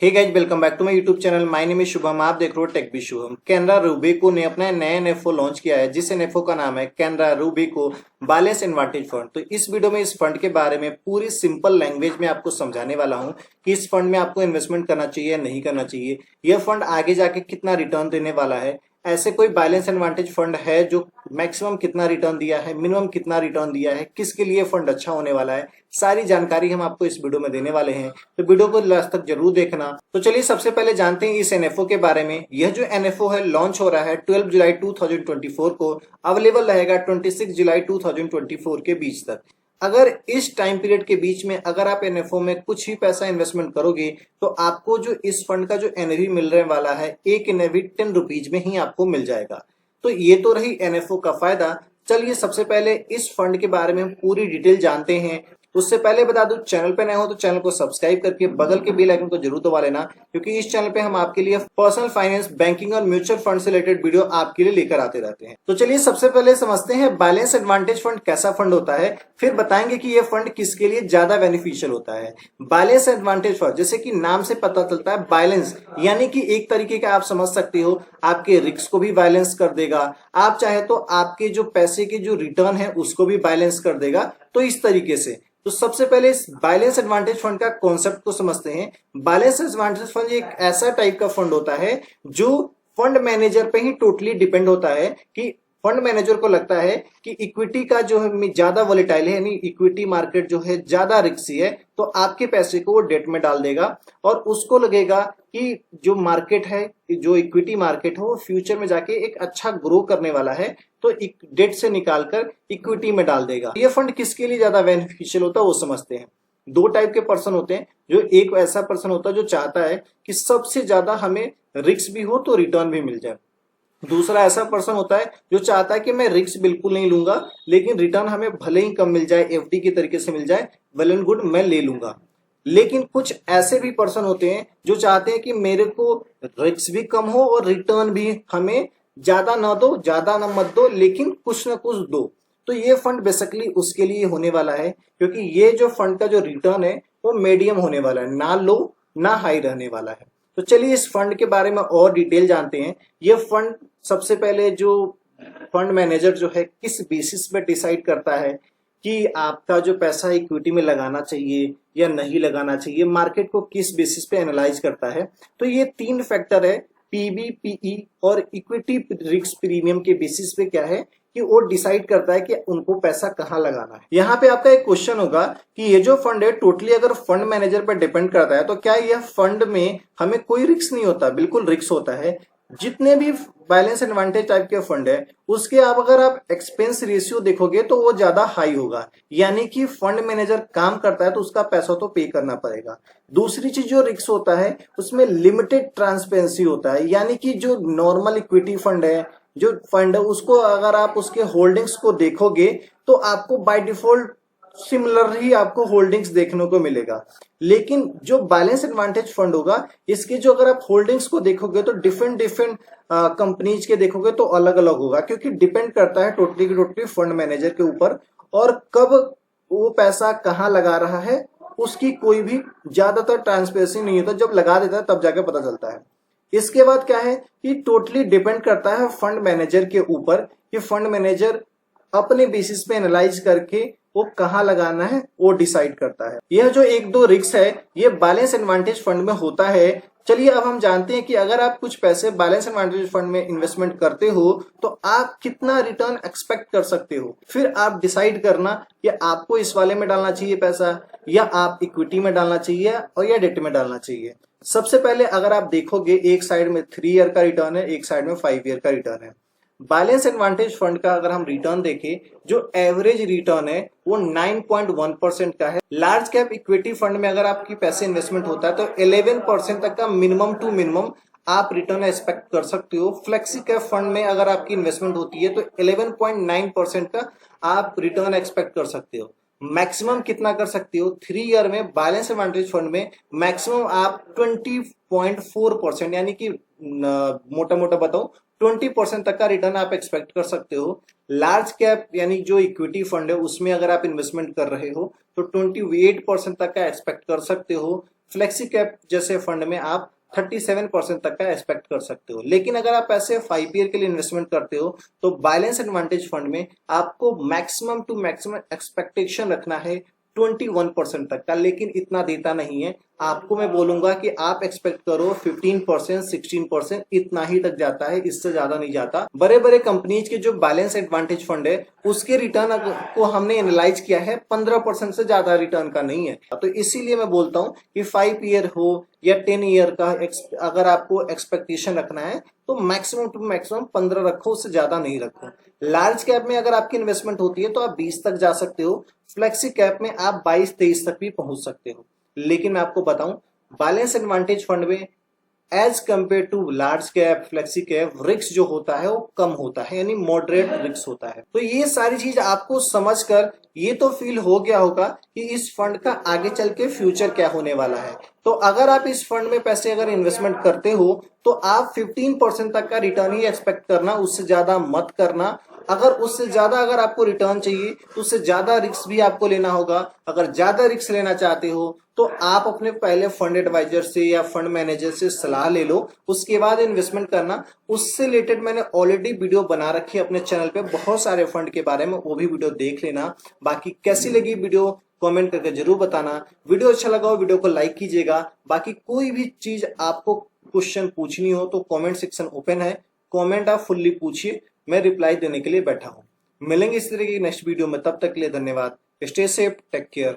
Hey guys, welcome back to my YouTube channel. My name is Shubham. आप देख रहे हो Tech B Shubham. Canara Robeco ने अपना नया एनएफओ लॉन्च किया है, जिस एनएफओ का नाम है कैनरा रूबिको बैलेंस एडवांटेज फंड। तो इस वीडियो में इस फंड के बारे में पूरी सिंपल लैंग्वेज में आपको समझाने वाला हूं कि इस फंड में आपको इन्वेस्टमेंट करना चाहिए या नहीं करना चाहिए, यह फंड आगे जाके कितना रिटर्न देने वाला है, ऐसे कोई बैलेंस एडवांटेज फंड है जो मैक्सिमम कितना रिटर्न दिया है, मिनिमम कितना रिटर्न दिया है, किसके लिए फंड अच्छा होने वाला है, सारी जानकारी हम आपको इस वीडियो में देने वाले हैं। तो वीडियो को लास्ट तक जरूर देखना। तो चलिए सबसे पहले जानते हैं इस एनएफओ के बारे में। यह जो एनएफओ है लॉन्च हो रहा है 12 जुलाई 2024 को, अवेलेबल रहेगा 26 जुलाई 2024 के बीच तक। अगर इस टाइम पीरियड के बीच में अगर आप एनएफओ में कुछ ही पैसा इन्वेस्टमेंट करोगे तो आपको जो इस फंड का जो एनएवी मिलने वाला है, एक एनएवी 10 रुपीज में ही आपको मिल जाएगा। तो ये तो रही एनएफओ का फायदा। चलिए सबसे पहले इस फंड के बारे में हम पूरी डिटेल जानते हैं। उससे पहले बता दूं, चैनल पे नए हो तो चैनल को सब्सक्राइब करके बगल के बेल आइकन को जरूर दबा लेना, क्योंकि इस चैनल पे हम आपके लिए पर्सनल फाइनेंस, बैंकिंग और म्यूचुअल फंड से रिलेटेड वीडियो आपके लिए लेकर आते रहते हैं। तो चलिए सबसे पहले समझते हैं बैलेंस एडवांटेज फंड कैसा फंड होता है, फिर बताएंगे कि यह फंड किसके लिए ज्यादा बेनिफिशियल होता है। बैलेंस एडवांटेज फंड, जैसे कि नाम से पता चलता है, बैलेंस यानी कि एक तरीके का आप समझ सकते हो, आपके रिस्क को भी बैलेंस कर देगा। आप चाहे तो आपके जो पैसे के जो रिटर्न है उसको भी बैलेंस कर देगा। तो इस तरीके से तो सबसे पहले इस बैलेंस एडवांटेज फंड का कॉन्सेप्ट को समझते हैं। बैलेंस एडवांटेज फंड एक ऐसा टाइप का फंड होता है जो फंड मैनेजर पे ही टोटली डिपेंड होता है कि फंड मैनेजर को लगता है कि इक्विटी का जो है ज्यादा वोलेटाइल है, यानी इक्विटी मार्केट जो है ज्यादा रिस्की है, तो आपके पैसे को वो डेट में डाल देगा और उसको लगेगा कि जो मार्केट है, जो इक्विटी मार्केट है, वो फ्यूचर में जाके एक अच्छा ग्रो करने वाला है, तो डेट से निकालकर इक्विटी में डाल देगा। ये फंड किसके लिए ज्यादा बेनिफिशियल होता है वो समझते हैं। दो टाइप के पर्सन होते हैं। जो एक ऐसा पर्सन होता है जो चाहता है कि सबसे ज्यादा हमें रिस्क भी हो तो रिटर्न भी मिल जाए। दूसरा ऐसा पर्सन होता है जो चाहता है कि मैं रिस्क बिल्कुल नहीं लूंगा, लेकिन रिटर्न हमें भले ही कम मिल जाए, एफडी के तरीके से मिल जाए, वेल एंड गुड, मैं ले लूंगा। लेकिन कुछ ऐसे भी पर्सन होते हैं जो चाहते हैं कि मेरे को रिस्क भी कम हो और रिटर्न भी हमें ज्यादा ना दो, ज्यादा ना मत दो, लेकिन कुछ ना कुछ दो। तो ये फंड बेसिकली उसके लिए होने वाला है, क्योंकि ये जो फंड का जो रिटर्न है वो मीडियम होने वाला है, ना लो ना हाई रहने वाला है। तो चलिए इस फंड के बारे में और डिटेल जानते हैं। ये फंड सबसे पहले जो फंड मैनेजर जो है किस बेसिस पे डिसाइड करता है कि आपका जो पैसा इक्विटी में लगाना चाहिए या नहीं लगाना चाहिए, मार्केट को किस बेसिस पे एनालाइज करता है। तो ये तीन फैक्टर है, पीबी, पीई और इक्विटी रिस्क प्रीमियम के बेसिस पे क्या है कि वो डिसाइड करता है कि उनको पैसा कहाँ लगाना है। यहाँ पे आपका एक क्वेश्चन होगा कि ये जो फंड है टोटली अगर फंड मैनेजर पर डिपेंड करता है तो क्या यह फंड में हमें कोई रिस्क नहीं होता? बिल्कुल रिस्क होता है। जितने भी बैलेंस एडवांटेज टाइप के फंड है उसके अगर आप एक्सपेंस रेशियो देखोगे तो वो ज्यादा हाई होगा, यानी कि फंड मैनेजर काम करता है तो उसका पैसा तो पे करना पड़ेगा। दूसरी चीज जो रिस्क होता है उसमें लिमिटेड ट्रांसपेरेंसी होता है, यानी कि जो नॉर्मल इक्विटी फंड है, जो फंड है उसको अगर आप उसके होल्डिंग्स को देखोगे तो आपको बाय डिफॉल्ट सिमिलर ही आपको होल्डिंग्स देखने को मिलेगा। लेकिन जो बैलेंस एडवांटेज फंड होगा इसके जो अगर आप होल्डिंग्स को देखोगे तो डिफरेंट डिफरेंट कंपनीज के देखोगे तो अलग अलग होगा, क्योंकि डिपेंड करता है टोटली की टोटली फंड मैनेजर के ऊपर और कब वो पैसा कहाँ लगा रहा है उसकी कोई भी ज्यादातर ट्रांसपेरेंसी नहीं होता। जब लगा देता है तब जाके पता चलता है। इसके बाद क्या है कि टोटली डिपेंड करता है फंड मैनेजर के ऊपर कि फंड मैनेजर अपने बेसिस पे एनालाइज करके वो कहाँ लगाना है वो डिसाइड करता है। यह जो एक दो रिस्क है ये बैलेंस एडवांटेज फंड में होता है। चलिए अब हम जानते हैं कि अगर आप कुछ पैसे बैलेंस एडवांटेज फंड में इन्वेस्टमेंट करते हो तो आप कितना रिटर्न एक्सपेक्ट कर सकते हो। फिर आप डिसाइड करना कि आपको इस वाले में डालना चाहिए पैसा, या आप इक्विटी में डालना चाहिए और या डेट में डालना चाहिए। सबसे पहले अगर आप देखोगे एक साइड में 3 ईयर का रिटर्न है, एक साइड में 5 ईयर का रिटर्न है। बैलेंस एडवांटेज फंड का अगर हम रिटर्न देखें, जो एवरेज रिटर्न है वो 9.1% का है। लार्ज कैप इक्विटी फंड में अगर आपकी पैसे इन्वेस्टमेंट होता है तो 11% तक का मिनिमम टू मिनिमम आप रिटर्न एक्सपेक्ट कर सकते हो। फ्लेक्सी कैप फंड में अगर आपकी इन्वेस्टमेंट होती है तो 11.9% का आप रिटर्न एक्सपेक्ट कर सकते हो। मैक्सिमम कितना कर सकते हो? 3 ईयर में बैलेंस एडवांटेज फंड में मैक्सिमम आप 20.4%, यानी कि मोटा मोटा बताऊं 20% तक का रिटर्न आप एक्सपेक्ट कर सकते हो। लार्ज कैप यानी जो इक्विटी फंड है उसमें अगर आप इन्वेस्टमेंट कर रहे हो तो 28% तक का एक्सपेक्ट कर सकते हो। फ्लेक्सी कैप जैसे फंड में आप 37% तक का एक्सपेक्ट कर सकते हो। लेकिन अगर आप ऐसे 5 ईयर के लिए इन्वेस्टमेंट करते हो तो बैलेंस एडवांटेज फंड में आपको मैक्सिमम टू मैक्सिमम एक्सपेक्टेशन रखना है 21% तक का, लेकिन इतना देता नहीं है। आपको मैं बोलूंगा कि आप एक्सपेक्ट करो 15%, 16%, इतना ही तक जाता है, इससे ज्यादा नहीं जाता। बड़े बड़े कंपनीज के जो बैलेंस एडवांटेज फंड है उसके रिटर्न को हमने एनालाइज किया है, 15% से ज्यादा रिटर्न का नहीं है। तो इसीलिए मैं बोलता हूं कि 5 ईयर हो या 10 ईयर का अगर आपको एक्सपेक्टेशन रखना है तो मैक्सिमम टू मैक्सिमम 15 रखो, उससे ज्यादा नहीं रखो। लार्ज कैप में अगर आपकी इन्वेस्टमेंट होती है तो आप 20 तक जा सकते हो, फ्लेक्सी कैप में आप 22-23 तक भी पहुंच सकते हो। लेकिन मैं आपको बताऊं, बैलेंस एडवांटेज फंड में as compare to large cap, flexi cap, risk जो होता है वो कम होता है, यानी मॉडरेट रिस्क होता है। तो ये सारी चीज आपको समझकर ये तो फील हो गया होगा कि इस फंड का आगे चल के फ्यूचर क्या होने वाला है। तो अगर आप इस फंड में पैसे अगर इन्वेस्टमेंट करते हो तो आप 15% तक का रिटर्न ही एक्सपेक्ट करना, उससे ज्यादा मत करना। अगर उससे ज्यादा अगर आपको रिटर्न चाहिए तो उससे ज्यादा रिस्क भी आपको लेना होगा। अगर ज्यादा रिस्क लेना चाहते हो तो आप अपने पहले फंड एडवाइजर से या फंड मैनेजर से सलाह ले लो, उसके बाद इन्वेस्टमेंट करना। उससे रिलेटेड मैंने ऑलरेडी वीडियो बना रखी है अपने चैनल पे, बहुत सारे फंड के बारे में, वो भी वीडियो देख लेना। बाकी कैसी लगी वीडियो कमेंट करके जरूर बताना। वीडियो अच्छा लगा हो वीडियो को लाइक कीजिएगा। बाकी कोई भी चीज आपको क्वेश्चन पूछनी हो तो कमेंट सेक्शन ओपन है, कमेंट आप फुल्ली पूछिए, मैं रिप्लाई देने के लिए बैठा हूं। मिलेंगे इस तरह की नेक्स्ट वीडियो में, तब तक के लिए धन्यवाद। Stay safe, take care.